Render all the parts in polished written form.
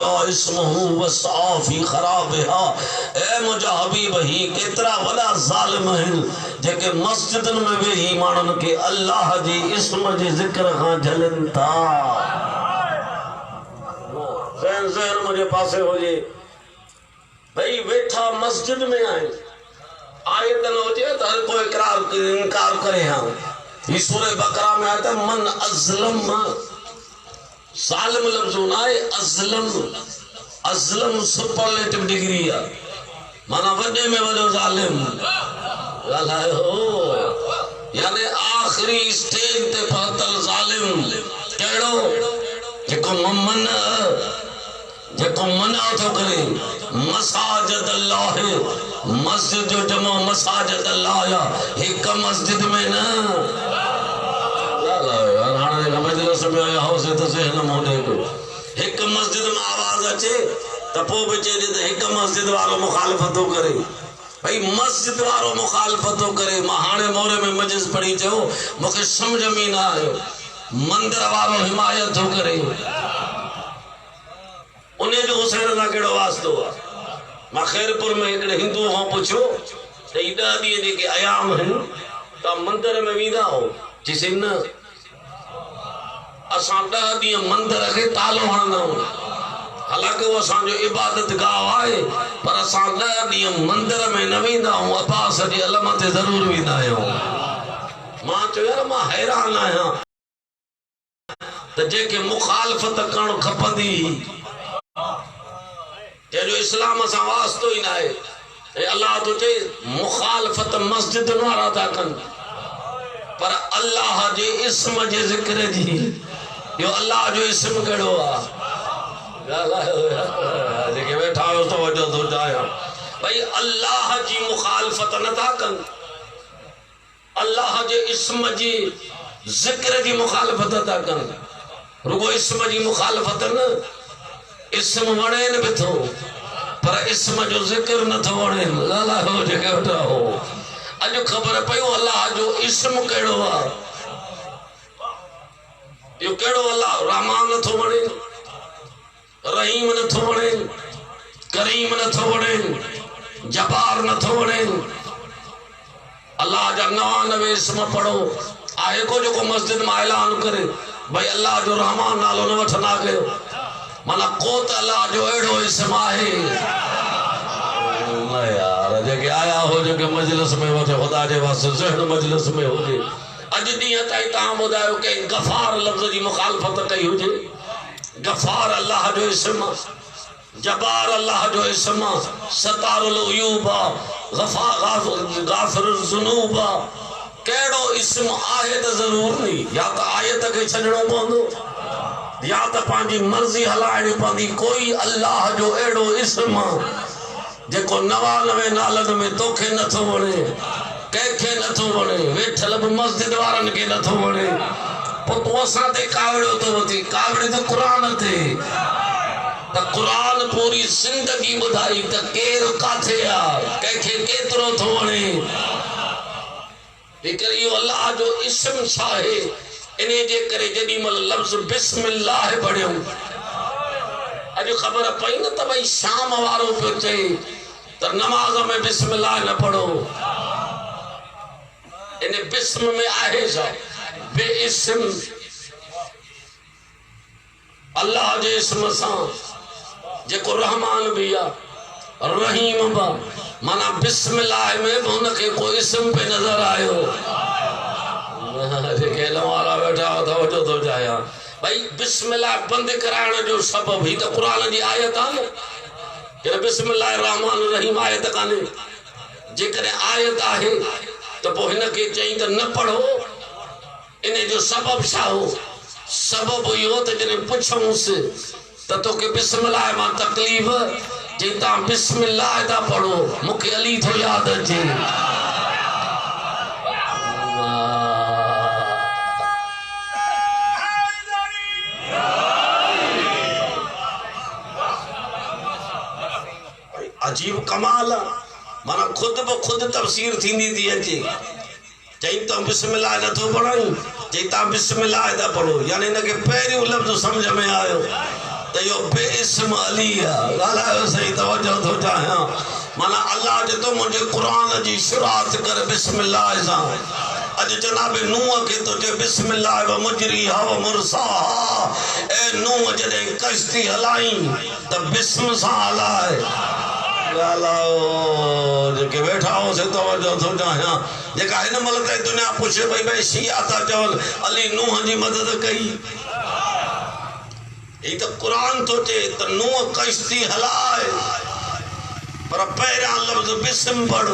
मुंहिंजा हबीब ही केतिरा वॾा ज़ालिम आहिनि जेके मस्जिदनि में वेही माण्हुनि खे अल्लाह जे इस्म जे ज़िक्र खां झलनि था। ज़हन मुंहिंजे पासे हुजे भई वेठा मस्जिद में आहिनि, आयत न हुजे त हर कोई इनकार करे। हाँ ही सूरह बकरा में आया था मन अज़लम, ज़ालिम लफ्ज़ न आहे अज़लम। अज़लम सुपरलेटिव डिग्री है, माना वॾे में वॾो ज़ालिम ॻाल्हायो, यानी आख़िरी स्टेज ते पहुतल ज़ालिम कहिड़ो? जेको मना थो करे मसाजिद अल्लाह, मस्जिद जो जमो मसाजिद अल्लाह या हिक मस्जिद में न मजलिस में आया हो से तो ज़हन मोड़े को एक मस्जिद में आवाज अचे तो पोइ बि चइजे त हिक मस्जिद वारो मुखालफ़त थो करे। भाई मस्जिद वारो मुखालफ़त थो करे। मां हाणे मोरे में मजिस पढ़ी चयो मूंखे सम्झ में न आयो, मंदिर वारो हिमायत थो करे, उन जो हुसैन सां कहिड़ो वास्तो आहे? मां खैरपुर में हिकिड़े हिंदू खां पुछियो त ही 10 ॾींहं जेके अयाम आहिनि तव्हां मंदिर में वेंदा हो? चईं न, असां 10 ॾींहं मंदिर खे तालो हणंदा आहियूं, हालांकि वो असांजो इबादत गाह आहे, पर असां 10 ॾींहं मंदिर में न वेंदा आहियूं, अब्बास जे अलम ते ज़रूर वेंदा आहियूं। मां चयो यार मां हैरान आहियां त जेके मुखालफ़त करणु खपंदी, जंहिंजो इस्लाम सां वास्तो ई न आहे, अल्लाह तो चए मुखालफ़त मस्जिद वारा था कनि, पर अल्लाह जे इस्म जे ज़िक्र जी, यो अल्लाह जो इस्म कहिड़ो आहे? जेके वेठा आहियो तवजो थो चाहियां, भई अल्लाह जी मुखालफ़त नथा कनि, अल्लाह जे इस्म जी ज़िक्र जी मुखालफ़त था कनि। रुगो इस्म जी मुखालफ़त न, इस्म वणेनि बि थो पर इस्म जो ज़िक्र नथो वणेनि। ॻाल्हायो जेके वेठा हो, अॼु ख़बर पई अल्लाह जो इस्म कहिड़ो आहे। यो कहिड़ो अल्लाह? रहमान नथो वणे, रहीम नथो वणे, करीम नथो वणे, जबार नथो वणे। अल्लाह जा 99 इस्म पढ़ो, आहे को जेको मस्जिद में ऐलान करे भाई अल्लाह जो रहमान नालो न वठंदा कयो? माना को त अल्लाह जो अहिड़ो इस्म आहे न यार। जेके आया हो जेके मजलिस में वठे ख़ुदा जे वास्ते ज़हन मजलिस में हुजे। अॼु ॾींहं ताईं तव्हां ॿुधायो के गफ़ार लफ़्ज़ जी मुखालफ़त कई हुजे? गफ़ार अल्लाह जो इस्म, जबार अल्लाह जो इस्म, सतारुल उयूब, गाफ़िरुल ज़ुनूब, कहिड़ो इस्म आहे त ज़रूर नहीं, या त आयत खे छॾणो पवंदो या त पंहिंजी मर्ज़ी हलाइणी पवंदी। कोई अल्लाह जो अहिड़ो इस्म जेको 99 नालनि में तोखे नथो वणे, कंहिंखे नथो वणे, वेठल बि मस्जिद वारनि खे नथो वणे, पोइ तूं असां ते कावड़ियो थो वठी। कावड़ी त क़ुरान ते, त क़ुरान पूरी ज़िंदगी ॿुधाई त केरु काथे आहे, कंहिंखे केतिरो थो वणे। लेकिन इहो अल्लाह जो इस्म छा आहे? इन जे करे जेॾी महिल लफ़्ज़ बिस्मिल्लाह पढ़ियो, अॼु ख़बर पई न त भई शाम वारो पियो चए त नमाज़ में बिस्मिल्लाह न पढ़ो। इन बिस्म में आहे छा? बेइस्म अल्लाह जे इस्म सां जेको रहमान भी आहे, रहीम बि, माना बिस्मिल्लाह में बि हुनखे को इस्म पे नज़र आयो। जेके वारा वेठा तवजो थो चाहियां, भाई बिस्मिल्लाह बंदि कराइण जो सबब ही त क़ुरान जी आयत आहे न, कि बिस्मिल्लाह रहमान रहीम आयत कान्हे। जेकॾहिं आयत आहे त पोइ हिनखे चई त न पढ़ो, इन जो सबब छा हो? सबब इहो त जॾहिं पुछऊंसि त तोखे बिस्मिल्लाह मां तकलीफ़, जे तव्हां बिस्मिल्लाह था पढ़ो मूंखे अली थो यादि अचे। अजीब कमाल है, माना खुद ब खुद तफसीर थींदी थी अचे। चई तो बिस्मिल्लाह नथो पढ़ाई, चई ता बिस्मिल्लाह था पढ़ो, यानी इनके पहिरियों लफ्ज़ समझ में आयो। तो यो बेइस्म अली है। ॻाल्हायो सही, तवज्जो थो चाहियां। माना अल्लाह जे तो मुझे कुरान जी शुरुआत कर बिस्मिल्लाह सां। अज जनाब नूह के तो जे बिस्मिल्लाह व मुजरीहा व मुरसाहा। ए नूह जदे कश्ती हलाई त बिस्म सां हलाए। ॻाल्हायो जेके वेठा हो से तवज्जो थो चाहियां। जेका हिन महिल ताईं दुनिया पुछे भई भई शिया था चवनि अली नूह जी मदद कई। ये तो कुरान तो चे तो नूह कश्ती हलाए पर पहिरियां लफ्ज़ बिस्म पढ़,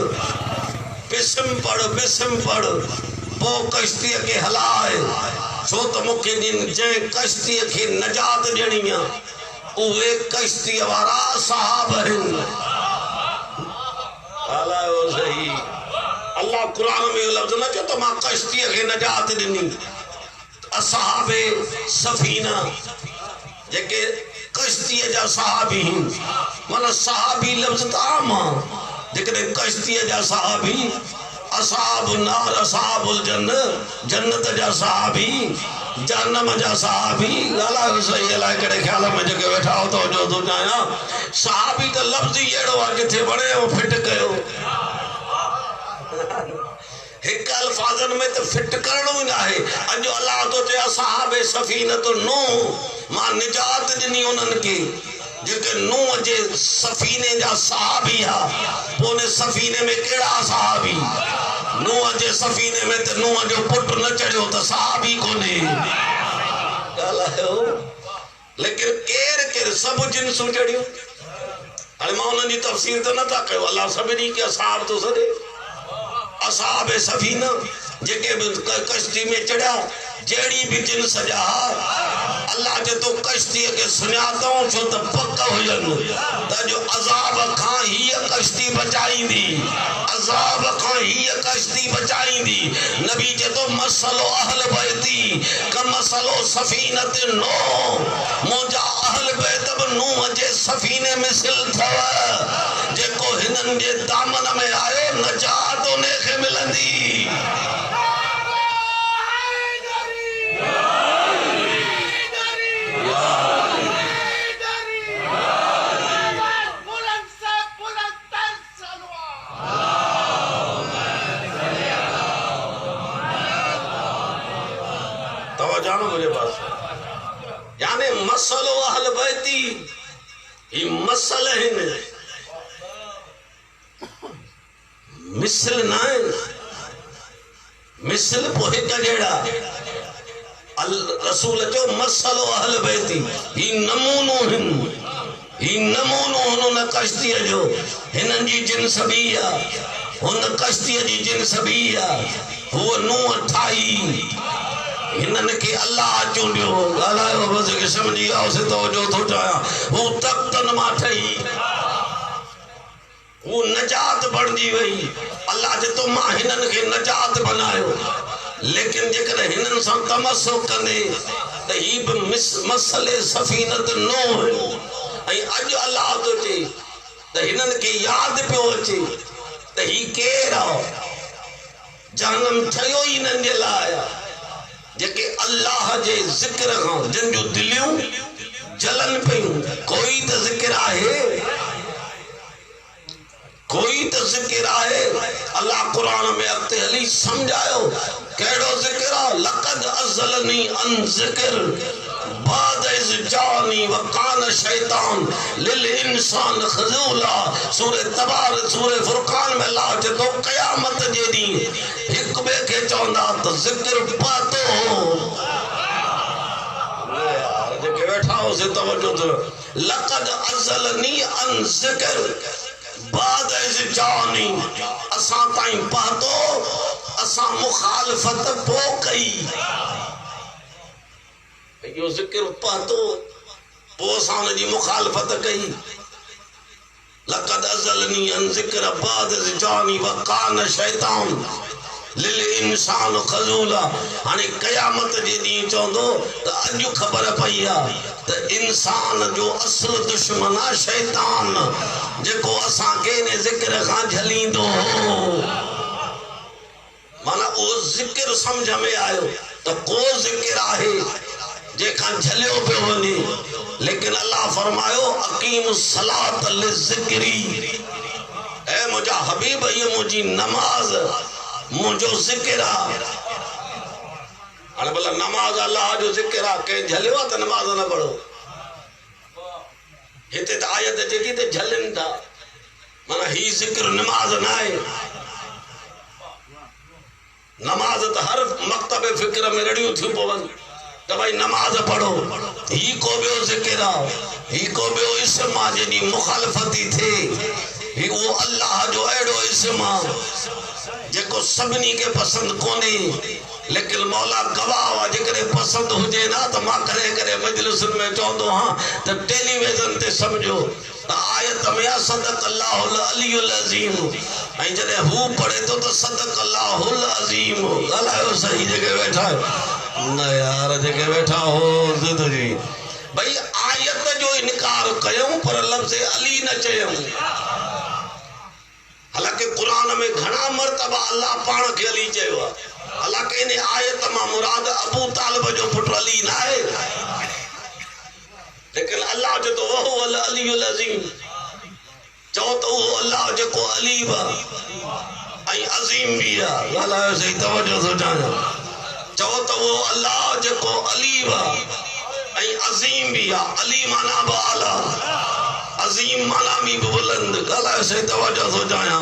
बिस्म पढ़, बिस्म पढ़, पो कश्ती के हलाए। छो तो मुखे जिन जे कश्ती के नजात ॾियणी आहे उहे कश्ती वारा साहब आहिनि। हलायो सही। अल्लाह कुरान में लफ्ज़ न चयो तो मां कश्ती के नजात ॾिनी। असहाबे सफीना जेके कश्ती जा सहाबी माना सहाबी लफ्ज़ त आम आहे। जेकॾहिं कश्ती जा सहाबी असहाब नार असहाबुल जन्नत जन्नत जा सहाबी जहन्नम जा सहाबी। ॻाल्हायो सही। अलाए कहिड़े ख़्याल में जेके वेठा हो तो जो थो चाहियां सहाबी त लफ़्ज़ ई अहिड़ो आहे किथे वणे हो फिट कयो। हिक अल्फाज़न में तो फिट करणो ही ना है। अज अल्लाह तो चे असहाबे सफीनत नूह मां निजात ॾिनी उन्हनि के जेके नूह जे सफीने जा सहाबी हा। पोने सफीने में केड़ा सहाबी? नूह जे सफीने में तो नूह जो पुट न चढ़ियो तो सहाबी कोने। ॻाल्हायो लेकिन केर केर सब जिन्सूं चढ़ियूं। हाणे मां उन्हनि जी तफ़सीर तो नथा कयो। अल्लाह सभिनी के असहाब तो सॾे। असहाबे सफीना जेके कश्ती में चढ़ा जेड़ी भी जिन सजा अल्लाह जे तो कश्ती के सुञातो छो तो पक हुजन त जो अज़ाब खां ही कश्ती बचाईंदी, अज़ाब खां ही कश्ती बचाईंदी। नबी जे तो मसलो अहल बैती का मसलो सफीनत नो मोजा अहल बैत नूह जे सफीने मिसल थव जेको हिनन जे दामन में आयो नजात उन्हें के मिलंदी। जानो मुझे पास यानी मसलो अहल बैती ये मसल है मिसल ना मिसल पोहे का जेड़ा रसूल जो मसलो अहल बैती ये नमूनो हिन ये नमूनो हुन कश्ती जो हिनन जी जिन्स भी आ हुन कश्ती जी जिन्स भी आ वो नूह ठाई हिनन के अल्लाह चूंडियो। ॻाल्हायो बस के समझी आओ से तो जो थो चाहियां वो तख्तन मां ठही वो नजात बणजी वई। अल्लाह जे तो मां हिनन के नजात बनायो। लेकिन जेकर हिनन सां तमस्सो कंदे त ही भी मसले सफीनत नो है। अज अल्लाह तो चे त हिनन के याद पियो अचे त ही केर आ जहन्नम ठयो ही हिनन जे लाइ जेके अल्लाह जे जिक्र खां जिन जो दिलियूं जलन पियूं। कोई तो जिक्र आहे, कोई तो जिक्र आहे। अल्लाह कुरान में अॻिते हली समझायो कहिड़ो जिक्र आहे। लक़द अज़लनी अन जिक्र बाद इज़ जानी व कान शैतान लिल इंसान खज़ूला। सूरह तबार सूरह फुरकान में अल्लाह चए तो क़यामत जे ॾींहुं हिक ॿिए खे चवंदा त जिक्र पातो जेके वेठा हो से तवज्जो तो लक़द अज़लनी अन जिक्र बाद इज़ जानी असां ताईं पातो असां मुखालफत पो कई। यो जिक्र पातो पो असां उन जी मुखालफत कई। लक़द अज़लनी अन जिक्र बाद इज़ जानी व कान शैतान लिल इंसान खज़ूला। हाणे क़यामत जे ॾींहुं चवंदो त अॼु ख़बर पई आहे त इंसान जो असुल दुश्मन आहे शैतान जेको असांखे इन ज़िक्र खां झलींदो हो। माना उहो ज़िक्र समझ में आयो त को ज़िक्र आहे जेका झलियो पे वने, लेकिन अल्लाह फरमायो अकीम सलात लिज़िक्री, ए मुझा हबीब ये मुझी नमाज मुझो जिक्र आ। अरे बोला नमाज अल्लाह जो जिक्र आ, के झलियो त नमाज न पढ़ो। हिते त आयत जेकी ते झलन था, माना ही जिक्र नमाज न आहे। नमाज तो हर मकतब फिक्र में रड़ियों थी पवन तो भाई नमाज पढ़ो, ही को बियो जिक्र आ, ही को बियो इस्म आ जेदी मुखालफती थे, ही वो अल्लाह जो एड़ो इस्म आ जेको सबनी के पसंद कोने, लेकिन मौला गवाह वा जेकरे पसंद हुजे ना तो मां करे करे मजलिस में चौंदो हां तो टेलीविजन ते समझो तो आयत में सदक अल्लाहुल अलीयुल अजीम, ऐं जॾहिं हू पढ़े तो सदक अल्लाहुल अजीम। ॻाल्हायो सही जगह बैठा न यार, जगह बैठा हो ज़िद जी भाई आयत जो इनकार कयूं पर लफ्ज़ अली न चयूं। हालांकि कुरान में घणा मर्तबा अल्लाह पाण के अली चयो आहे, हालांकि इन आयत मां मुराद अबू तालिब जो पुट अली न आहे, लेकिन अल्लाह जो तो वह अल अलीयुल अजीम चो तो वो अल्लाह जेको अली बा ऐं अजीम भी आ। ॻाल्हायो सही, तवजो थो चाहियां। चो तो वो अल्लाह जेको अली बा ऐं अजीम भी आ। अली माना बा आला, अजीम माना भी बुलंद। ॻाल्हायो सही, तवजो थो चाहियां।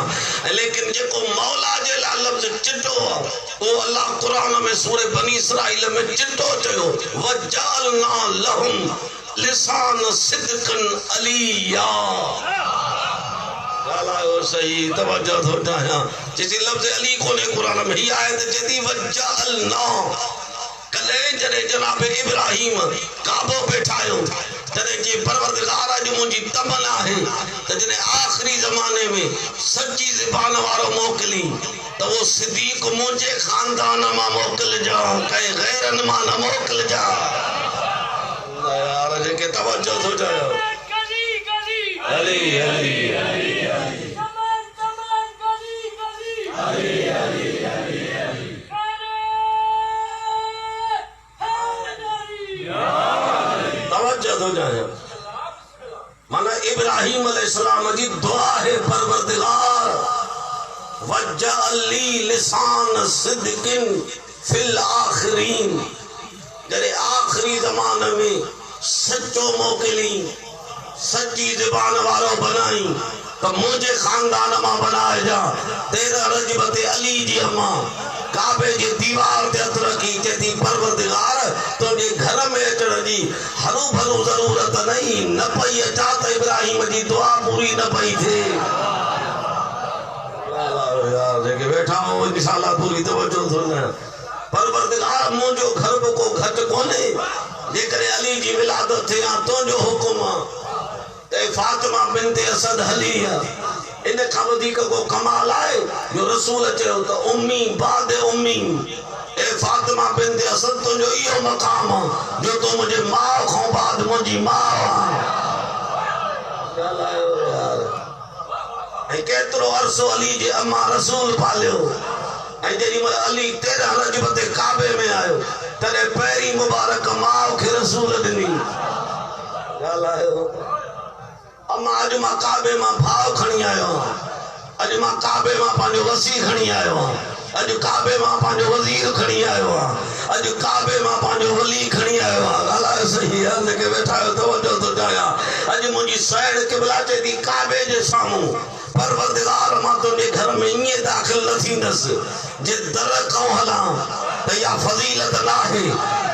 लेकिन जेको मौला जे लाइ लफ्ज़ चिटो आ वो अल्लाह कुरान में सूरह बनी इसराइल में चिटो चयो, वजअलना लहुम लिसान सिद्कन अलिया। ॻाल्हायो सही, तवजो थो चाहियां। जिसी लफ्ज़ अली कोने कुरान में, ही आयत चेती वजअलना। कले जॾहिं जनाब इब्राहिम काबो पे ठाहियो तॾहिं जी परवरदिगार अॼु मुंहिंजी तमन्ना आहे त जॾहिं आख़िरी ज़माने में सची ज़बान वारो मोकिली तो वो सिद्दीक मुझे खानदान मां मोकिलजा, कंहिं गैरन मां न मोकिलजा। यार जेके तवज्जो थो चाहियो, अली अली तवज्जो थो चाहियो। माना इब्राहिम अलैहिस्सलाम जी दुआ है, परवरदिगार वज्जअली लिसान सिद्किन फिल आखिरीन, जरे आखिरी जमाने में सच्चो मोकिली, सच्ची ज़बान वारो बनाई तो मुझे खानदान मां बनाए जा। तेरा रजबत अली जी अम्मा काबे जी दीवार ते हथ रखी चेती परवरदिगार तुझे घर में अचण जी हरू भरू जरूरत नहीं, न पई अचा तो इब्राहिम जी दुआ पूरी न पई थे। यार जेके बैठा हो इंशाअल्लाह पूरी तवज्जो थो न। परवरदिगार मुझो घर को घट कोने, जेकरे अली जी विलादत थे या तुझो हुकुम ते फातिमा बिनत असद हली है। इन का वधीक को कमाल है जो रसूल चयो तो उम्मी बाद उम्मी, ए फातिमा बिनत असद तुझो इहो मकाम जो तो मुझे मां खां बाद मुझी मां। ऐं केतिरो अरसो अली जे अम्मा रसूल पालियो, ऐं जेॾी महिल अली 13 रजब ते काबे में आयो तॾहिं पहिरीं मुबारक माउ खे रसूल ॾिनी। ॻाल्हायो अम्मा अॼु मां काबे मां भाव खणी आयो आहियां, अॼु मां काबे मां पंहिंजो वसी खणी आयो आहियां, अॼु काबे मां पंहिंजो वज़ीर खणी आयो आहियां, अॼु काबे मां पंहिंजो वली खणी आयो आहियां। ॻाल्हायो सही आहे, जेके वेठा आहियो तवज्जो थो चाहियां। अॼु मुंहिंजी साइण क़िबला चए थी काबे जे साम्हूं परवरदिगार मां तुझे घर में इए दाखिल न थींदसि जे दर खां हलां त या फज़ीलत न आहे।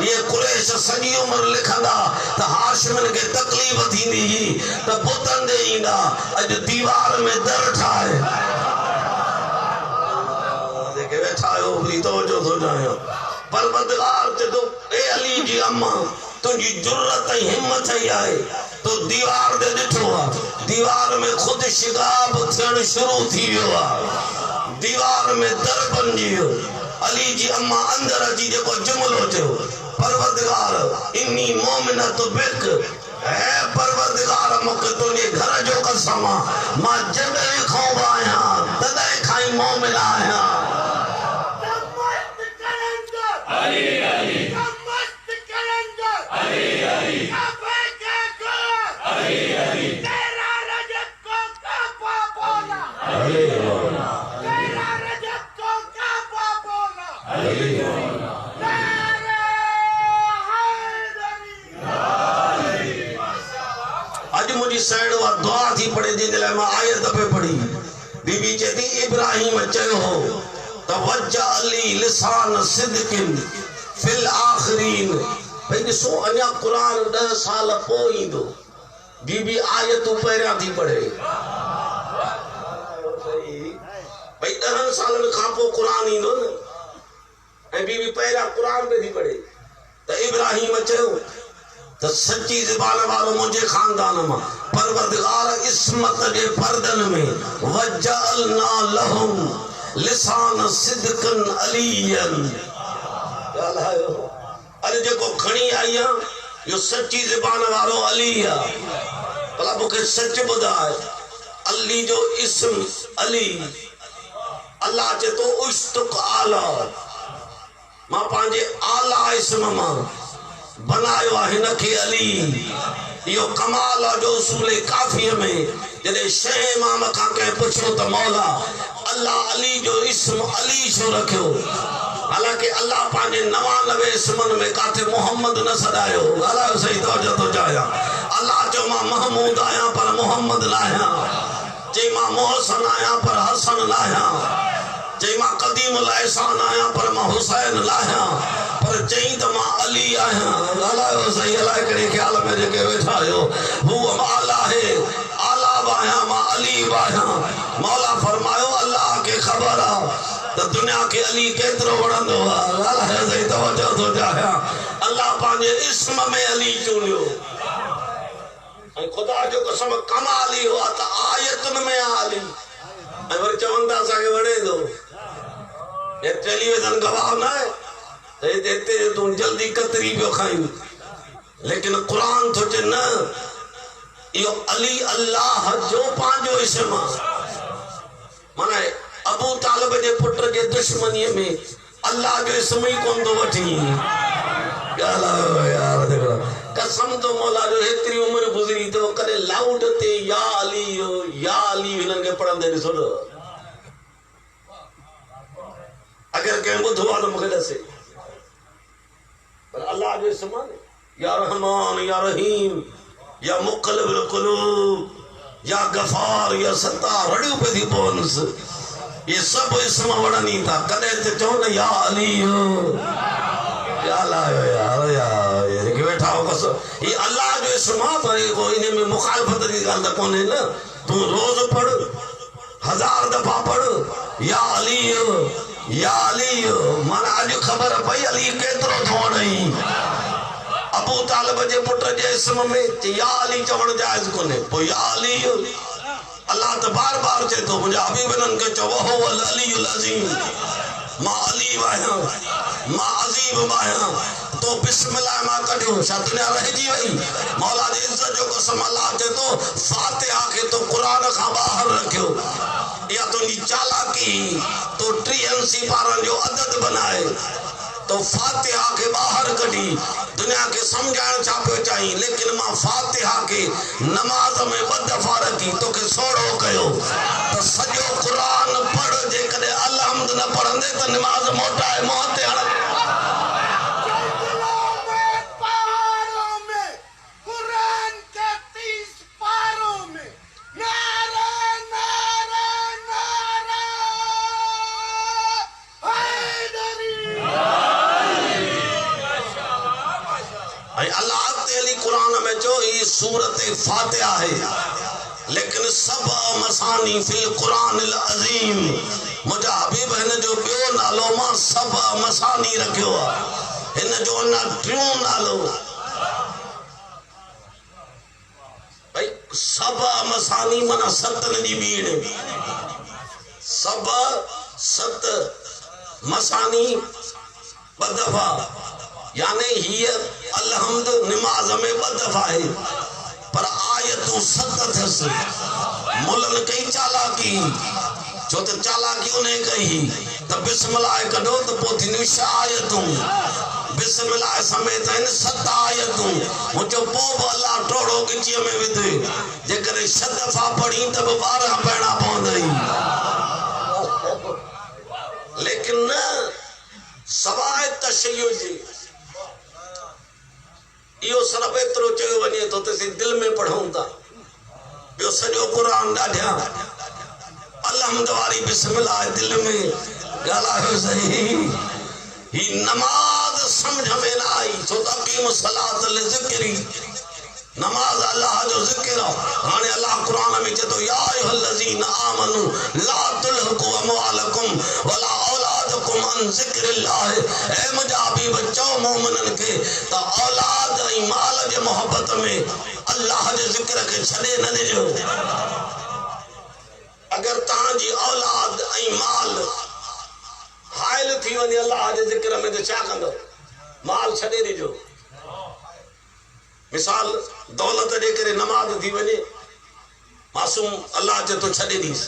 ये कुरैश सॼी उम्र लिखंदा त हाशिमन खे तकलीफ़ थींदी हुई त बुतनि ॾे ईंदा, अॼु दीवार में दर ठाहे। जेके वेठा आहियो पूरी तवज्जो थो चाहियां। परवरदिगार चए थो ए अली जी अम्मा तुझी जुर्रत ऐं हिम्मत ही आहे, तो दीवार दे ॾिठो आहे, दीवार में खुद शिगाब थियण शुरू थी वियो आहे, दीवार में दर बणिजी वियो। अली जी अम्मा अंदर अची जेको जुमिलो चयो, परवरदिगार इन्नी मोमिनत बिक, है परवरदिगार मूंखे तुंहिंजे घर जो कसम आहे, मां जॾहिं खां आहियां तॾहिं खां ई मोमिन आहियां। अज मुझी साइड वा दुआ थी पढ़े जिन लाइ मां आयत पे पढ़ी। बीबी चेती इब्राहिम चयो हो तवज्जअली लिसान सिद्किन फिल आखिरीन। भाई ॾिसो अञा कुरान 10 साल पोइ ईंदो, बीबी आयतूं पहिरियां थी पढ़े। भाई 10 सालनि खां पोइ कुरान ईंदो न, ऐं बीबी पहिरियां कुरान पे थी पढ़े। त इब्राहिम चयो त सच्ची ज़बान वारो मुंहिंजे खानदान मां परवरदिगार इस्मत जे पर्दनि में वजअलना लहुम लिसान सिद्कन अलियन। ॻाल्हायो अरे जेको खणी आई आहे इहो सच्ची ज़बान वारो अली आहे। भला मूंखे सच ॿुधाए, अली जो इस्म अली, अल्लाह चए थो उश्तुक आला, मां पंहिंजे आला इस्म मां बनायो आहे हिन खे अली। इहो कमाल आहे जो उसूल काफ़ीअ में जॾहिं शह इमाम खां कंहिं पुछियो त मौला अल्लाह अली जो इस्म अली छो रखियो, हालांकि अल्लाह पंहिंजे 99 इस्मनि में काथे मोहम्मद न सॾायो। ॻाल्हायो सही, तवजो थो चाहियां। अल्लाह चयो मां महमूद आहियां पर मोहम्मद न आहियां, चई मां मोहसन आहियां पर हसन न आहियां, चई मां क़दीमुल एहसान आहियां पर मां हुसैन न आहियां, पर चई त मां अली आहियां। ॻाल्हायो सही। अलाए कहिड़े ख़्याल में जेके वेठा आहियो, हू आला है, आला बि आहियां मां अली बि आहियां। मौला फरमायो अल्लाह खे ख़बर आहे त दुनिया के अली केतिरो वणंदो आहे। ॻाल्हायो सही, तवजो थो चाहियां। अल्लाह पंहिंजे इस्म में अली चूंडियो, ऐं ख़ुदा जो कसम कमाल इहो आहे त आयतुनि में आहे अली। ऐं वरी चवनि था असांखे वणे थो, हे टेलीविज़न गवाह न आहे त हिते तूं जल्दी कतरी पियो खाईं, लेकिन कुरान थो चए न, इहो अली अल्लाह जो पंहिंजो इस्म आहे। माना अबू तालिब जे पुट जे दुश्मनीअ में अल्लाह जो इस्म ई कोन थो वठी। ॻाल्हायो यार, देखो कसम तो मौला जो हेतिरी उम्र गुज़री तो कॾहिं लाउड ते या अली हिननि खे पढ़ंदे ॾिसो न। अगरि कंहिं ॿुधो आहे त मूंखे ॾसे, पर अल्लाह जो इस्म आहे न, या रहमान या रहीम या मुक़ल्लिबुल क़ुलूब या गफ़ार या सत्तार, रड़ियूं पे थी पवनि। ये सब इस्म वणनि था, कॾहिं त चओ न या अली। ॻाल्हायो यार, जेके वेठा हो बस ये अल्लाह जो इस्म आहे, पर को इन में मुखालफत जी ॻाल्हि त कोन्हे न। तूं रोज़ पढ़, 1000 दफ़ा पढ़ या अली, माना अॼु ख़बर पई अली केतिरो थो वणई। अबू तालिब जे पुट जे इस्म में या अली चवण जाइज़ कोन्हे, पोइ या अली। अल्लाह त बार बार चए थो मुंहिंजा हबीबनि खे चओ वहो अल अलीउल अज़ीम, मां अली आहियां, मां अज़ीम आहियां। तो बिस्मिल्लाह मां कढियो, छा दुनिया रहिजी वई? मौला जी इज़्ज़त जो कसम अल्लाह चए थो फातिहा खे तो कुरान खां ॿाहिरि रखियो। इहा तुंहिंजी चालाकी, तो 30 सिपारनि जो अदद बनाए तो फातिहा के बाहर कढी दुनिया के समझाइण छा पियो चाहीं, लेकिन मां फातिहा के नमाज में 2 दफ़ा रखी तोखे सोड़ो कयो त सॼो कुरान पढ़। जेकॾहिं अलहम्द न पढ़ंदे त नमाज मोटाए मुंहं ते हण। सूरत फातिहा है, लेकिन सब मसानी फिल कुरान अज़ीम। मुझा हबीब हिन जो ॿियो नालो मां सब मसानी रखियो आहे, हिन जो अञा टियों नालो भाई सब मसानी माना सतन जी भीड़, सब सत मसानी 2 दफ़ा, यानी ही अलहम्द नमाज में 2 दफ़ा है, पर आयतूं 7 थस। मुलन कई चालाकी, छो त चालाकी उन्हें कही त बिस्मिल्लाह कढो त पोइ थींदियूं 6 आयतूं। बिस्मिल्लाह समेत आहिनि 7 आयतूं। मुंहिंजो पोइ बि अल्लाह टोड़ो गिचीअ में विधे, जेकॾहिं 6 दफ़ा पढ़ी त बि 12 पढ़णा पवंदई, लेकिन न सवाइ तशय्युअ जी। इहो सिर्फ़ एतिरो चयो वञे थो त दिल में पढ़ूं था, ॿियो सॼो क़ुरान ॾाढिया अलहमद वारी बिस्मिल्लाह दिल में ॻाल्हायो सही ही नमाज समझ में न आई छो त क़ीम सलात लिज़िक्री नमाज अल्लाह जो ज़िक्र हाणे अल्लाह कुरान में चए थो या अय्युहल्लज़ीना आमनू ला तुल्हिकू अमवालकुम वला औलादकुम अन ज़िक्रिल्लाह ए मुंहिंजा हबीब चओ मोमिननि खे त औलाद ऐं माल जे मोहब्बत में अल्लाह जे ज़िक्र खे छॾे न ॾिजो अगर तव्हांजी औलाद ऐं माल हाइल थी वञे अल्लाह जे ज़िक्र में त छा कंदो माल छॾे ॾिजो मिसाल दौलत जे करे नमाज थी वञे मासूम अल्लाह चए तो छॾे ॾीस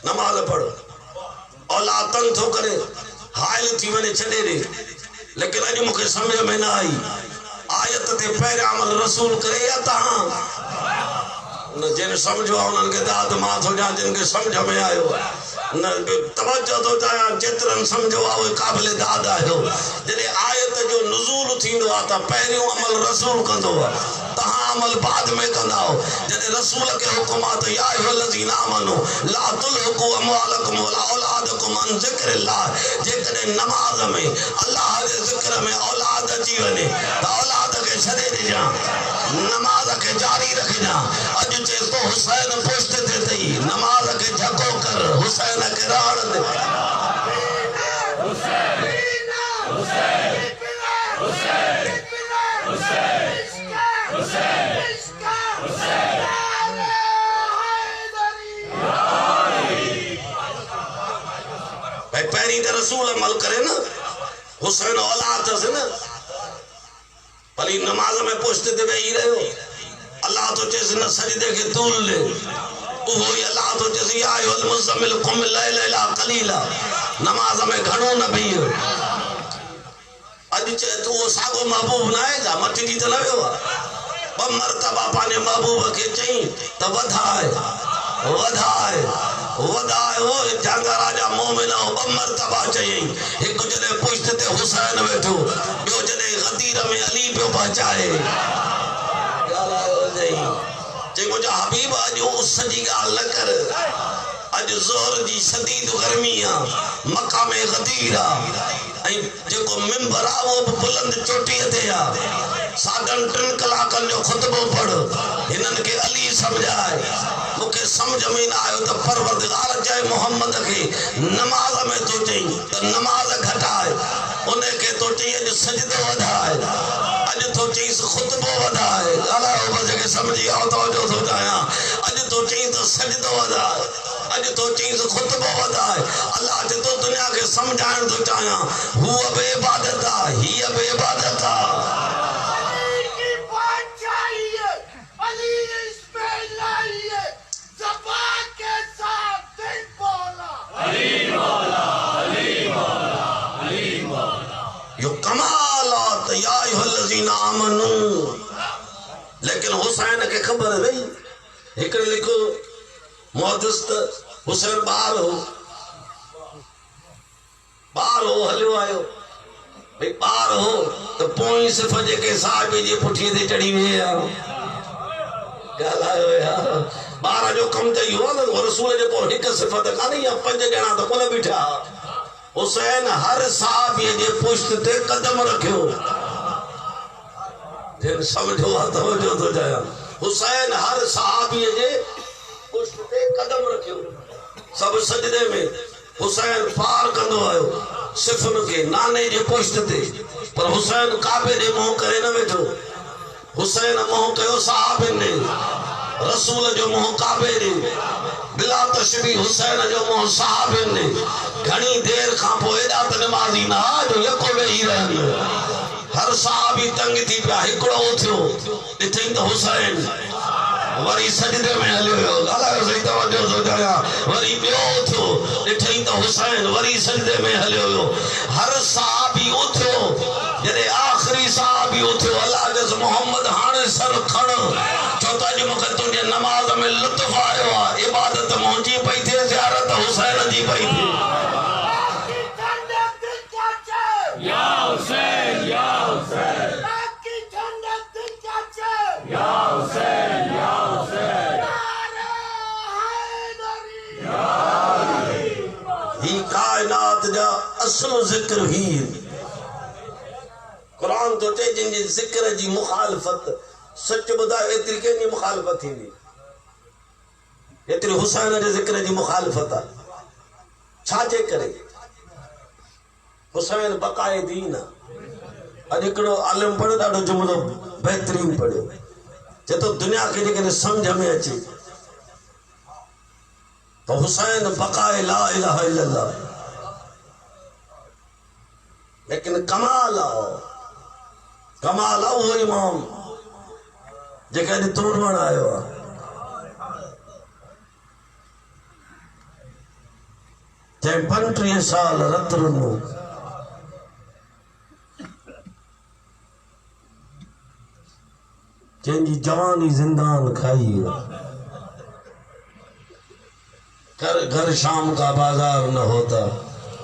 नमाज पढ़ औलाद तंग थो करे हाइल थी वञे छॾे ॾे लेकिन अॼु मूंखे सम्झ में न आई आयत ते पहिरियां अमल रसूल करे या तव्हां जिन समझो उन्हनि खे दाद मां थो ॾियां जिन खे सम्झ में आयो न तवज्जो थो चाहियां जेतिरनि सम्झो आहे उहे क़ाबिल दाद आहियो जॾहिं आयत जो नुज़ूल थींदो आहे त पहिरियों अमल रसूल कंदो आहे तव्हां अमल बाद में कंदा जॾहिं रसूल खे हुकुम आहे त या अय्युहल्लज़ीना आमनू ला तुल्हिकू अमवालकुम वला औलादकुम अन ज़िक्रिल्लाह जेकॾहिं नमाज में अल्लाह जे ज़िक्र में औलाद अची वञे त औलाद खे छॾे ॾिजां नमाज खे जारी रखजां अॼु चए तो हुसैन पुष्ट ते अथई नमाज खे झको कर हुसैन खे राण दे भाई पहिरीं त रसूल अमल करे न हुसैन औलाद अथसि न भली नमाज में पुष्ट ते वेही रहियो अल्लाह तो चेसि न सजदे खे तूल ले उहो ई अल्लाह तो चेसि या अय्युहल मुज़म्मिल क़ुम लैला इल्ला क़लीला नमाज में घणो न बीह अॼु चए तूं उहो साॻो महबूब न आहे छा मटिजी त न वियो आहे ॿ मरतबा पंहिंजे महबूब खे चई त वधाए वधाए वधाए हो जांगा राजा मोमिन ॿ मरतबा चयईं हिकु जॾहिं पुष्ट ते हुसैन वेठो ॿियो जॾहिं गदीर में अली पियो पहुचाए चई मुंहिंजा हबीब अॼु उस जी ॻाल्हि न कर अॼु ज़ोर जी शदीद गर्मी आहे मक्का में गदीर आहे ऐं जेको मिंबर आहे उहो बि बुलंद चोटीअ ते आहे 3.5 कलाकनि जो ख़ुतबो पढ़ हिननि खे अली सम्झाए मूंखे सम्झ में न आयो त परवरदिगार चए मोहम्मद खे नमाज में तो चई त नमाज घटाए उन खे तो चई अॼु सजदो वधाए अॼु तो चईसि ख़ुतबो वधाए ॻाल्हायो बि जेके सम्झी आयो तवजो थो चाहियां अॼु तो चई त सजदो वधाए अॼु तो चईसि ख़ुतबो वधाए अल्लाह चए तो दुनिया खे सम्झाइण थो चाहियां हूअ बि इबादत आहे हीअ बि इबादत आहे लेकिन हुसैन के खबर रही एक लिखो मुहद्दिस हुसैन बाहर हो हलियो आयो भाई बाहर हो तो पोई सिर्फ जेके साहिब जे पुठीअ ते चढ़ी वे ॻाल्हायो यार बाहर जो कम त इहो आहे न रसूल जेको हिकु सिफ़त कान्हे या 5 ॼणा त कोन बीठा हुसैन हर साहिब जे पुष्ट ते कदम रखियो समझो तवज्जो तो चाहियां हुसैन हर सहाबीअ जे पुष्ट ते कदम रखियो सब सजदे में हुसैन पार कंदो आयो सिफन के नाने जे पुष्ट ते पर हुसैन काबे जे मुंह करे न वेठो हुसैन मुंह कयो सहाबन ने रसूल जो मुंह काबे ने बिला तशबी हुसैन जो मुंह सहाबन ने घणी देर खां पोइ एॾा त नमाज़ी ना जो यको वेही रहनि हर साहबी तंग थी पिया हिकिड़ो थियो ॾिठई त हुसैन वरी सजदे में हलियो वियो ॻाल्हायो सही तवज्जो थो चाहियां वरी ॿियो थियो ॾिठई त हुसैन वरी सजदे में हलियो वियो हर साहबी उथियो जॾहिं आख़िरी साहबी उथियो अल्लाह जे मोहम्मद हाणे सर खण छो त अॼु मूंखे तुंहिंजे नमाज़ में लुत्फ़ आयो आहे इबादत मुंहिंजी पई थिए ज़ियारत हुसैन जी पई थिए असलो जिक्र ही कुरान तो चे जिन जिक्र जी मुखालफत सच बुधायो एतरी केनी मुखालफत थींदी एतरी हुसैन जे जिक्र जी मुखालफत आ छाजे करे हुसैन बकाए दीन अज एकड़ो आलिम पढ़ो ॾाढो जुमलो बेहतरीन पढ़ियो जे तो दुनिया के जेकॾहिं समझ में अचे तो हुसैन बकाए ला इलाहा इल्लल्लाह लेकिन कमाल आओ वो इमाम जेके अॼु तोड़वण आयो आहे जंहिं 35 साल रत रुनो जंहिंजी जवानी जिंदान खाई घर घर शाम का बाजार न होता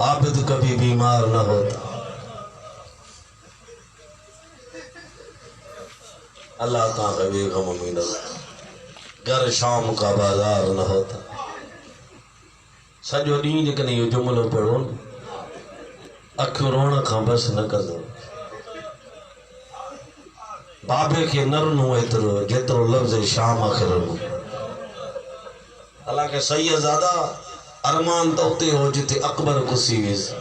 आबिद कभी बीमार न होता अल्लाह का कभी गम में न घर शाम का बाजार न होता सॼो ॾींहुं जेकॾहिं इहो जुमिलो पढ़ो अखियूं रोअण खां बस न कंदो बाबे के न रुनो एतिरो जेतिरो लफ़्ज़ शाम खे रुनो हालांकि सैयदज़ादा अरमान तो उते हो जिते अकबर गुस्सी वियुसि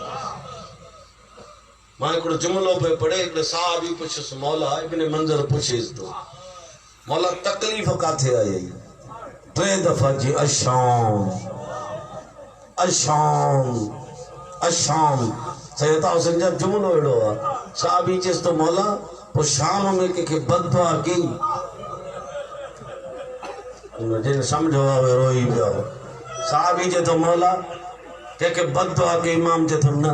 मां हिकिड़ो जुमिलो पे पढ़े हिकिड़े साहबी पुछियुसि मौला इब्न मंज़र पुछियुसि तो मौला तकलीफ़ काथे आई 3 दफ़ा जी अशाम अशाम अशाम सैयदा हुसैन जा जुमिलो अहिड़ो आहे साहबी चयसि तो मौला पोइ शाम में कंहिंखे बददुआ कई जिन समझो आहे रोई पियो साहबी चए थो मौला कंहिंखे बददुआ कई इमाम चए थो न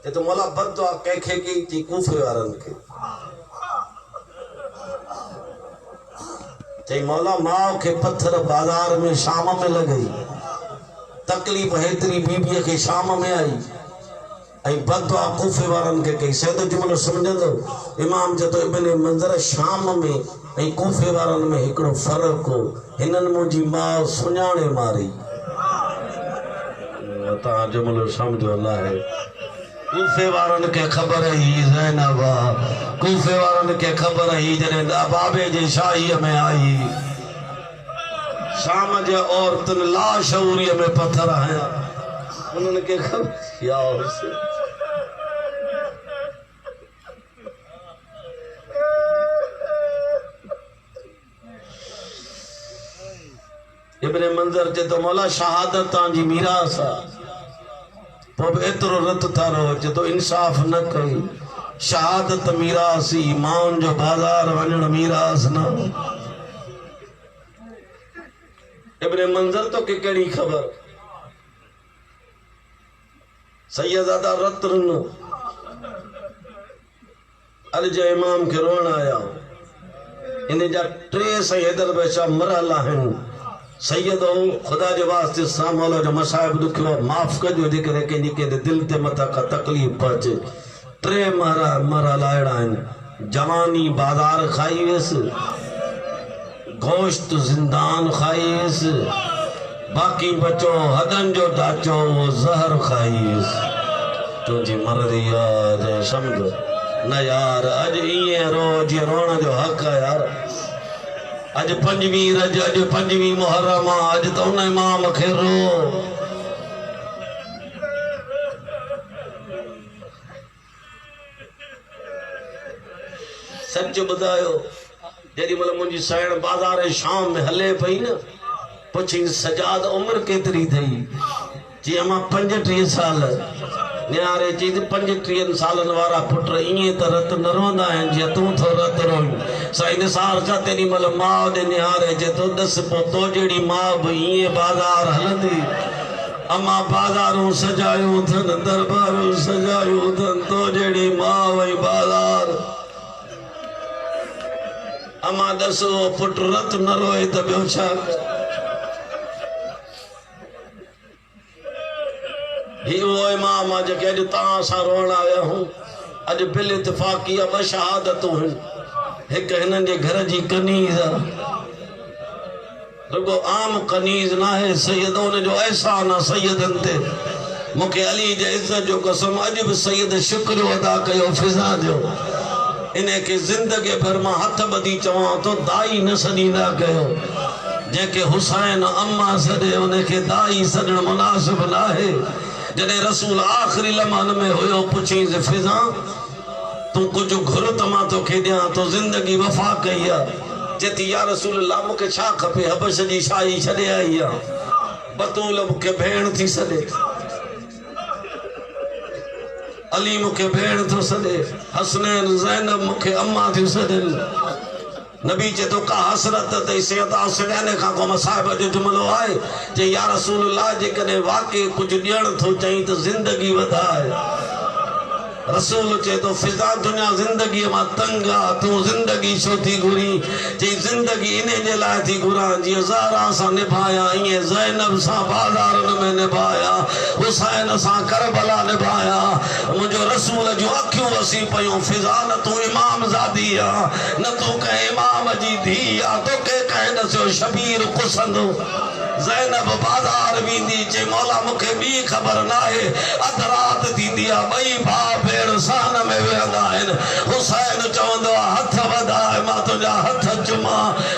चए थो मौला बददुआ कंहिंखे कई थी कूफे वारनि खे चई मौला माउ खे पत्थर बाज़ार में शाम में लॻई तकलीफ़ हेतिरी बीबीअ खे शाम में आई ऐं बददुआ कूफे वारनि खे कई सैयद जुमिलो सम्झंदो इमाम चए थो इब्न मंज़र शाम में ऐं कूफे वारनि में हिकिड़ो फ़र्क़ु हो हिननि मुंहिंजी माउ सुञाणे मारी तव्हां जुमिलो सम्झो न आहे कूफे वारनि खे ख़बर हुई ज़ैनब कूफे वारनि खे ख़बर हुई जॾहिं बाबे जे शाहीअ में आई शाम जे औरतुनि लाशऊरीअ में पत्थर हया उन्हनि खे ख़बर या हुसैन इब्न मंज़र चए तो मौला शहादत तव्हांजी मीरास आहे पोइ बि एतिरो रत था रहो चए तो इंसाफ़ न कई शहादत मीरास ई माउनि जो बाज़ार वञणु मीरास न इब्न मंज़र तो के कहिड़ी ख़बर सैयदज़ादा रत रुनो अल जे इमाम खे रोअण आया इन जा 3 सैयदर बेशा मरहल आहिनि सैयद हो खुदा जे वास्ते सामौला जो मसाइब दुखियो माफ़ कजो जेकॾहिं कंहिंजे दिलि ते मथां का तकलीफ़ पहुचे 3 मरहल अहिड़ा आहिनि जवानी बाज़ार खाई वियसि गोश्त जिंदान खाई वियसि बाकी बचो हदन जो ढांचो वो जहर खाई वियसि तुंहिंजी मर्ज़ी यार समझो न यार अज इएं रोज रोण जो हक़ आहे यार अज 5वीं रज अज 5वीं मुहर्रम अज तो उन इमाम खे रो सच ॿुधायो जेॾी महिल मुंहिंजी साइण बाज़ार शाम में हले पई न पुछी सजाद उम्र केतिरी अथई जीअं मां 35 साल नियारे चई 35 सालनि वारा पुट ईअं त रत न रोंदा आहिनि जीअं तूं थो रत रोई साईं निसार छा तेॾी महिल माउ ॾे निहारे चए थो ॾस पोइ तो जहिड़ी माउ बि ईअं बाज़ार हलंदी अमा बाज़ारूं सजायूं अथनि दरबारूं सजायूं अथनि तो जहिड़ी माउ वई बाज़ार अमा ॾस उहो पुट रत न रोए त ॿियो छा ही वो इमाम आहे जेके अॼु तव्हां सां रोअण आया हूं अॼु बिल इतफ़ाक़ी 2 शहादतूं आहिनि हिकु हिननि जे घर जी कनीज़ आहे रुगो आम कनीज़ न आहे सैयद उन जो एहसान आहे सैयदनि ते मुखे अली जे इज्जत जो कसम अज भी सैयद शुक्र अदा कयो फिजा जो इन्हें के जिंदगी भर मां हथ बदी चवा तो दाई न सदींदा कयो जेके हुसैन अम्मा सदे उन्हें के दाई सदन मुनासिब नाहे जने रसूल आखिरी लम्हान में होयो पुछी जे फिजा तू कुछ घुर त मां तो के दियां तो जिंदगी वफा कई चेती या रसूल अल्लाह मुखे छा खपे हबश जी शाही छड़े आई बतूल मुखे भेण थी सदे अली मुखे भेण तो सदे हसनैन ज़ैनब मुखे अम्मा थी सदे नबी चे तो का हसरत ते सैयद हसनैन का को मसाहिब जो जुमलो आए जे या रसूल अल्लाह जे कने वाकई कुछ ॾियण थो चई तो जिंदगी वधाए रसूल चे तो फिजा दुनिया जिंदगी मां तंग आ तू जिंदगी छो थी घुरी जे जिंदगी इने जे लाए थी घुरा जी ज़ारा सा निभाया इए ज़ैनब सा बाज़ारन में निभाया हुसैन सा करबला निभाया मुझो रसूल जो अखियों वसी पयो फिजा न तू इमाम ज़ादी आ न तू के इमाम जी धी आ तो के कह दसो शबीर कुसंदो ज़ैनब बाजार वींदी चे मौला मुखे बी खबर नाहे अध रात थींदी आ बई भाउ भेण सान में वेहंदा आहिनि हुसैन चवंदो आहे हथ वधाए मां तुंहिंजा हथ चुमा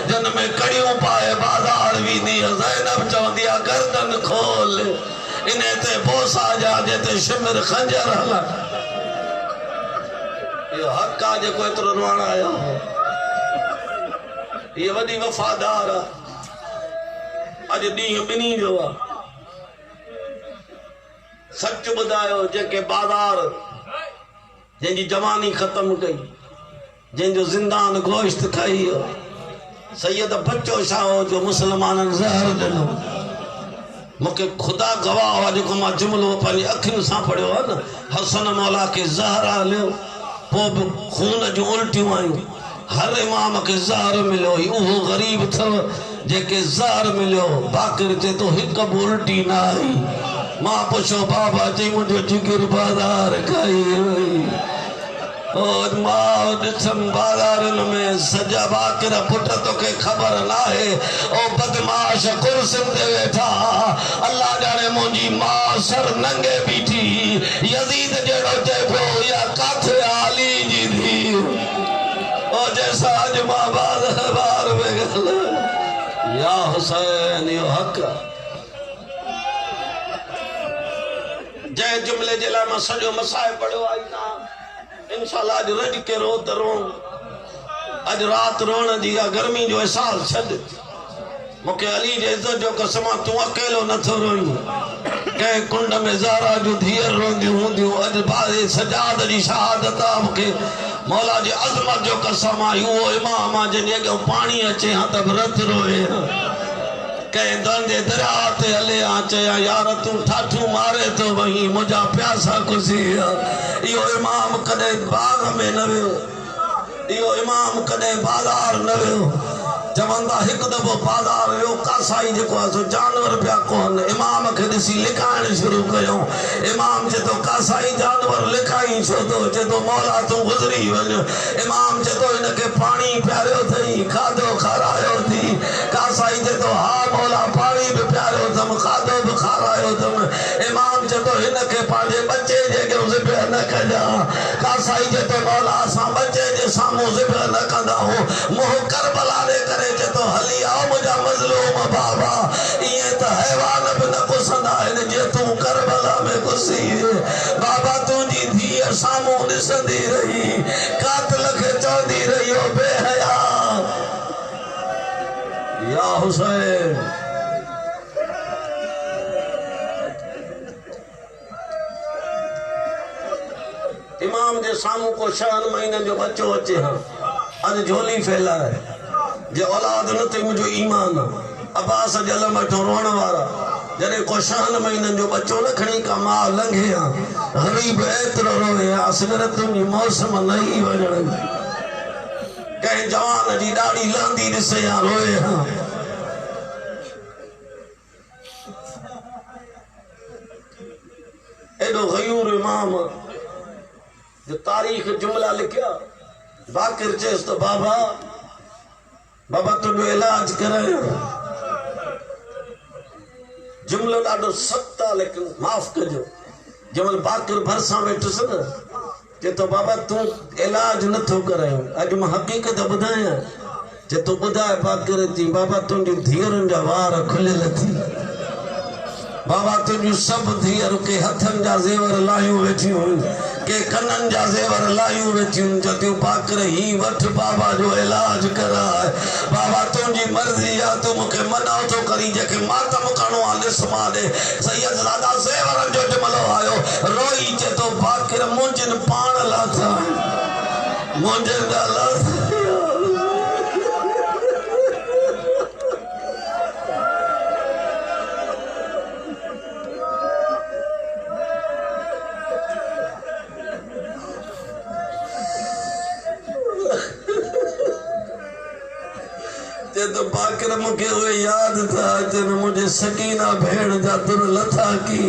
जन में कड़ियूं पाए बाजार वींदी ज़ैनब चवंदी आहे गर्दन खोल इने ते बोसा जा जेते शिमर खंजर हला इहो हक़ आहे जेको एतिरो रुअण आयो ये वॾी वफ़ादार आहे अज ॾींहुं ॿिन्ही जो आहे सच ॿुधायो जेके बाज़ार जंहिंजी जवानी ख़त्म कई जंहिंजो ज़िंदान गोश्त खाई सैयद बच्चो शाह जो मुसलमाननि ज़हर ॾिनो मूंखे ख़ुदा गवाह हुआ जेको मां जुमिलो पंहिंजी अखियुनि सां पढ़ियो आहे न हसन मौला खे ज़हर हलियो पोइ बि खून जूं उल्टियूं आयूं हर इमाम के ज़हर मिलो उहो गरीब थव जेके ज़हर मिलो बाकिर चे तो हिक बि उल्टी न आई मां पुछो बाबा चई मुंहिंजो जिगर बाज़ार खाई वई और मां ॾिठम बाज़ारनि में सॼा बाकिर पुट तोखे ख़बर नाहे ओ बदमाश कुर्सियुनि ते वेठा अल्लाह ॼाणे मुंहिंजी मां सर नंगे बीठी यज़ीद जहिड़ो चए पियो या काथे अली जी धी ओ जैसा अज मां बाज़ार में गल या हुसैन यो हक़ जंहिं जुमिले जे लाइ मां सॼो मसाइब पढ़ियो आहे ना इंशाअल्लाह अॼु रज के रो त रो अॼु राति रोअण जी आहे गर्मी जो एहसास छॾ मूंखे अली जे इज़त जो कसम तूं अकेलो नथो रोई कंहिं कुंड में ज़ारा जूं धीअर रोंदियूं हूंदियूं अॼु बाज़े सजाद जी शहादत आहे मूंखे मौला जी अज़मत जो कसम आहे उहो इमाम आहे जंहिंजे अॻियां पाणी अचे हा त बि रत रोए कंहिं दंदे दरिया ते हले हा चया यार तूं ठाठूं मारे थो वहीं मुंहिंजा प्यासा खुशी इहो इमाम कॾहिं बाग में न वियो इहो इमाम कॾहिं बाज़ार न वियो चवंदा हिकु दफ़ो बाज़ार वियो कासाई जेको आहे सो जानवर पिया कोन इमाम खे ॾिसी लिकाइण शुरू कयो इमाम चए थो कासाई जानवर लिकाई छो थो चए थो मौला तूं गुज़री वञ इमाम चए थो हिनखे पाणी पियारियो अथई खाधो खारायो अथई कासाई चए थो हा मौला पाणी बि पियारियो अथमि खाधो बि खारायो अथमि इमाम चए थो हिनखे पंहिंजे बचे जे अॻियां ज़िबह न कजां कासाई चए थो मौला असां बचे जे साम्हूं ज़िबह न कंदा हो मोह करबला ॾे करे चए थो हली आओ मुंहिंजा मज़लूम बाबा ईअं त हैवान बि न घुसंदा आहिनि जे तूं करबला में घुसी बाबा तुंहिंजी धीअ साम्हूं ॾिसंदी रही कातिल खे चवंदी रही ओ बेहया या हुसैन इमाम जे साम्हूं को 6 महीननि जो बच्चो अचे हा अॼु झोली फैलाए जे औलाद न थी मुंहिंजो ईमान अब्बास जलम वठो रोअण वारा जॾहिं को 6 महीननि जो बच्चो न खणी का मां लंघे हा गरीब एतिरो रोए हा सिगरेटुनि जी मौसम न ई वञण कंहिं जवान जी ॾाढ़ी लहंदी ॾिसे हा रोए हा एॾो गयूर इमाम जो तारीख़ जुमला लिखिया बाकिर चेस तो बाबा बाबा तुंहिंजो इलाज करायो जुमलो ॾाढो सख़्त आहे लेकिन माफ़ कजो जमल बाकर भरसा वेठुस न जे तो बाबा तू इलाज न थो करायो अज मां हकीकत बुधाया जे तो बुधाए बाकर जी बाबा तुंहिंजी धीअरुनि जा वार खुलियल थी बाबा तुंहिंजूं सभु धीअरूं के हथनि जा ज़ेवर लायूं वेठियूं के कननि जा ज़ेवर लायूं वेठियूं चतियूं बाकर ही वठ बाबा जो इलाज कराए बाबा तुंहिंजी मर्ज़ी आहे तूं मूंखे मना थो करी जेके मातम करणो आहे ॾिस मां ॾे सैयद ज़ादा ज़ेवरनि जो जुमिलो आयो रोई चे तो बाकर मुंहिंजनि पाण लाथा मुंहिंजनि जा लाथा तो बाकर मुझे हुए याद था जन मुझे सकीना भेड़ जा तुर लथा की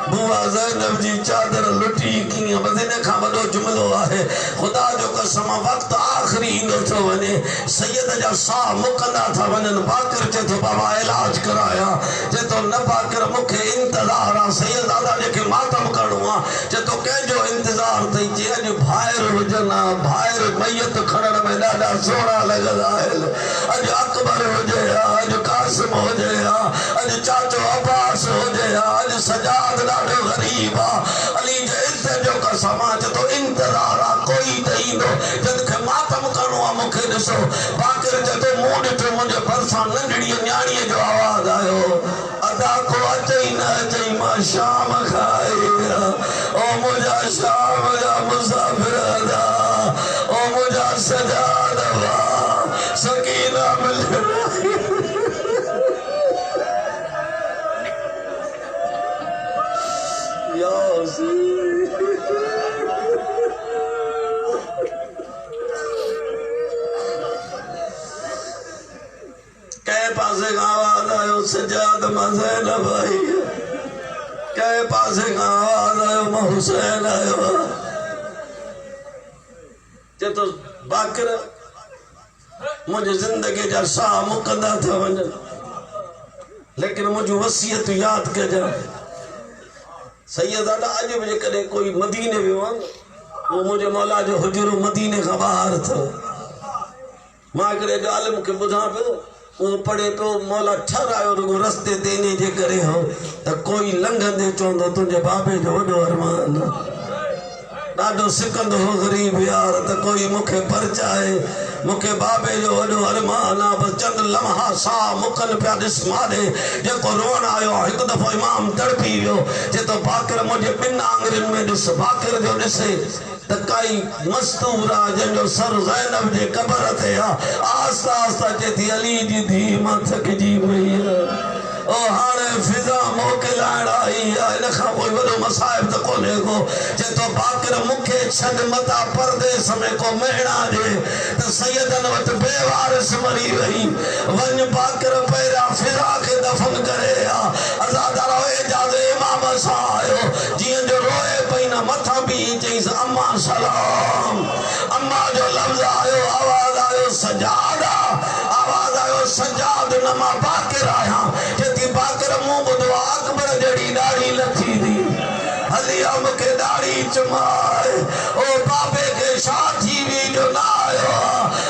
बुआ ज़ैनब जी चादर लुटी की मदीने का बड़ो जुमलो है खुदा जो कसम वक्त आखिरी इंदो थो वने सैयद जा सा मुकंदा था वनन बाकर चे तो बाबा इलाज कराया जे तो न बाकर मुखे इंतजार आ सैयद दादा जेके मातम करणो जे तो के जो इंतजार थई जे अज भायर वजना भायर मैयत खणन में डाडा सोना लगदा है अज अकबर हो जे अज कासिम हो जे अज चाचो अब्बास हो जे अज सजाद डाडो गरीब अली जे इज्जत जो कसम तो इंतजार आ कोई नहीं दो जद के मातम करणो मुखे ॾिसो बाकर जे तो मुंह ॾिठो मुंहिंजे भरसां नंढड़ी न्याणी जो आवाज आयो अदा को अचई न अचई मां शाम खाई ओ मुंहिंजा शाम जा मुसाफ़िर अदा ओ मुंहिंजा सजाद सकीना मिल कै पासे का आवाज आयो सजाद मज़ैन भाई कै पासे का आवाज आयो मां हुसैन आयो जे तो बाकर मुझे जिंदगी जा सा मुकंदा था वञनि लेकिन मुझे वसीयत याद कजा सैयद दादा अज भी कदे कोई मदीने वियो वो मुझे मौला जो हुजूर मदीने का बाहर था मां करे गाल मुके बुझा पे वो पड़े तो मौला ठहरायो रुगो रस्ते देने जे करे हो त कोई लंघंदे चोंदो तुझे बाबे जो वडो अरमान डाडो सिकंदो हो गरीब यार त कोई मुखे परचाए मुखे बाबे जो वडो अरमान आ बस चंद लम्हा सा मुकन पिया दिस मारे जेको रोन आयो एक दफो इमाम तड़पी वियो जे तो बाकर मुझे बिन आंगरन में दिस बाकर जो दिसे त काई मस्तूरा जंजो सर ज़ैनब जे कबर थे आस्ता आस्ता चेती अली जी धी मां थकजी वई ओ हाणे फिजा मोके लाइण आई इन खां कोई वॾो मसाइब त कोन्हे को जे तो बाकर मुखे छॾ मता परदेस में को मेहणा ॾे त सैयदन वटि बेवारिस मरी वई वञ बाकर पहिरियां फिजा खे दफ़न करे अज़ादारो एजाज़ इमाम सां आयो जीअं जो रोए पई न मथां बि चईसि अम्मा सलाम अम्मा जो लफ़्ज़ आयो आवाज़ आयो सजाद आवाज़ आयो सजाद न मां बाकर आहियां बाकर मुंह बुधो अकबर जड़ी दाढ़ी लथी थी हलिया मुखे दाढ़ी चुमाए ओ बाबे के साथी भी जो ना आयो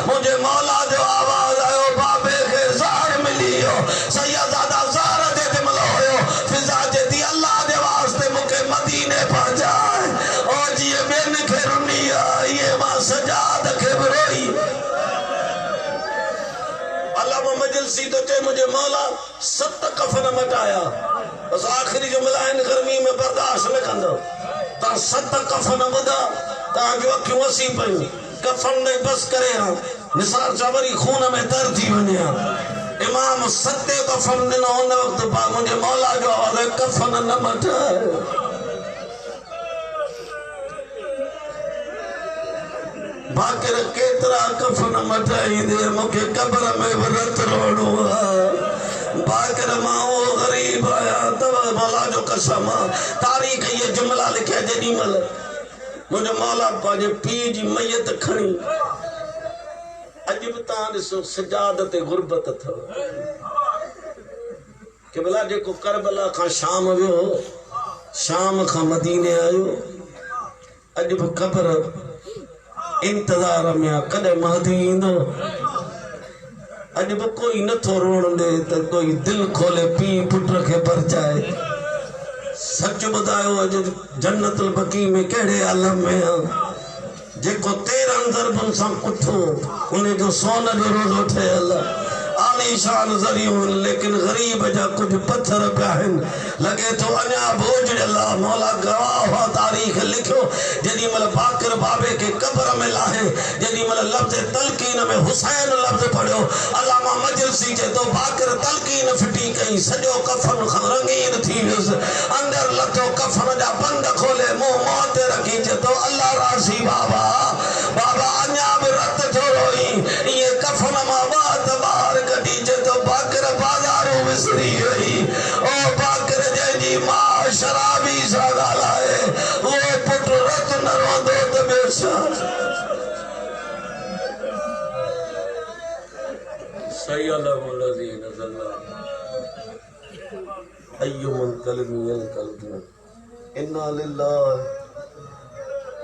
मुझे मौला जो आवाज आयो बाबे के ज़ार मिलियो सैयद दादा ज़ार दे ते मलो होयो फिजा जे दी अल्लाह दे वास्ते मुखे मदीने पहुंचाए ओ जी बेन के रुनी ये मां सजाद के रोई मजलसी तो चे मुझे मौला 7 कफन मटाया बस आखिरी जो मिलाइन गर्मी में बर्दाश्त न कंदो ता 7 कफन बुधा ता जो अखियों वसी पई कफन नहीं बस करे निसार चावरी खून में तर थी वने इमाम 7 कफन न उन वक्त बा मुझे मौला जो आवाज कफन न मटाया बाकर केतरा कफन मटाई दे मुखे कब्र में व्रत रोणो बाकर माओ गरीब आया तब मौला जो कसम तारीख ये जुमला लिखे जदी मल मुझे मौला पाजे पी जी मैयत खणी अजब ता दिसो सजाद ते गुरबत थ के भला जेको करबला का शाम वियो शाम खां मदीने आयो अॼु बि ख़बर इंतज़ार में आहे कॾहिं महदी ईंदो अॼु बि कोई नथो रोण ॾे त कोई दिलि खोले पीउ पुट खे परचाए सच ॿुधायो अॼु जन्नतुल बकी में कहिड़े आलम में आहे जेको 13 ज़रबुनि सां उठो उन जो सोन जो रोज़ो ठहियल आलीशान ज़रियो लेकिन गरीब जा कुछ पत्थर पिया आहिनि लॻे थो अञा बोझियल आहे मौला गवाह हुआ तारीख़ लिखियो जेॾी महिल बाक़िर बाबे खे क़ब्र में लाहे जेॾी महिल लफ़्ज़ तलक़ीन में हुसैन लफ़्ज़ पढ़ियो अलामा मजलिसी चए थो बाक़िर तलक़ीन फिटी कई सॼो कफ़न रंगीन थी वियुसि अंदरि लथो कफ़न जा बंद खोले मुंहुं मुंहं ते रखी चए थो अल्लाह राज़ी बाबा बाबा अञा बि रत थोरो ई इहे कफ़न मां ॿार कढी चए थो बाक़िर बाज़ारूं विसरी वई ओ बाक़िर जंहिंजी मां शराबी सां ॻाल्हाए उहो पुटु रत न रोंदो त ॿियो छा सय्यदहु लज़ी नज़ल अय्युमन कलमियल कल्ब इन्ना लिल्लाहि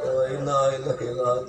व इन्ना इलैहि राजिऊन